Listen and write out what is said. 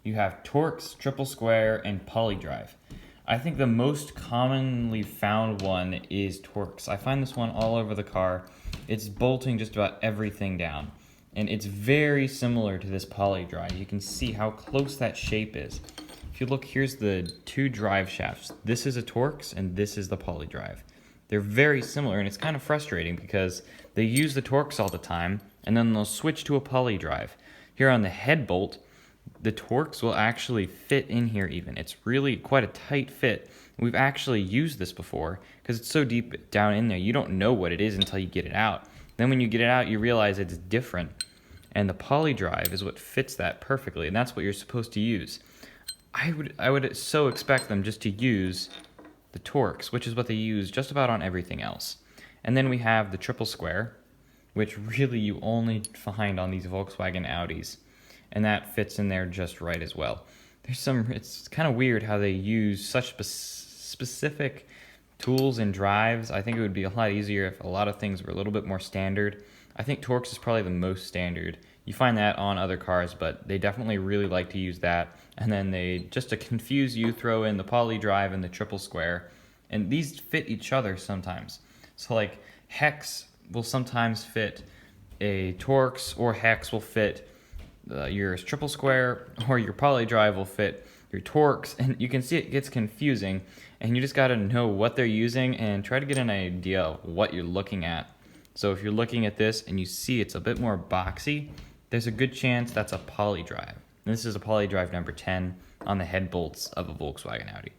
you have Torx, triple square, and poly drive. I think the most commonly found one is Torx. I find this one all over the car. It's bolting just about everything down. And it's very similar to this poly drive. You can see how close that shape is. If you look, here's the two drive shafts. This is a Torx and this is the poly drive. They're very similar, and it's kind of frustrating because they use the Torx all the time and then they'll switch to a poly drive. Here on the head bolt, the Torx will actually fit in here even. It's really quite a tight fit. We've actually used this before because it's so deep down in there, you don't know what it is until you get it out. Then when you get it out, you realize it's different. And the poly drive is what fits that perfectly, and that's what you're supposed to use. I would so expect them just to use the Torx, which is what they use just about on everything else. And then we have the triple square, which really you only find on these Volkswagen Audis. And that fits in there just right as well. It's kind of weird how they use such specific tools and drives. I think it would be a lot easier if a lot of things were a little bit more standard. I think Torx is probably the most standard. You find that on other cars, but they definitely really like to use that. And then they, just to confuse you, throw in the poly drive and the triple square. And these fit each other sometimes. So like Hex will sometimes fit a Torx, or Hex will fit your triple square, or your poly drive will fit your Torx, and you can see it gets confusing, and you just got to know what they're using and try to get an idea of what you're looking at. So if you're looking at this and you see it's a bit more boxy, there's a good chance that's a poly drive. And this is a poly drive number 10 on the head bolts of a Volkswagen Audi.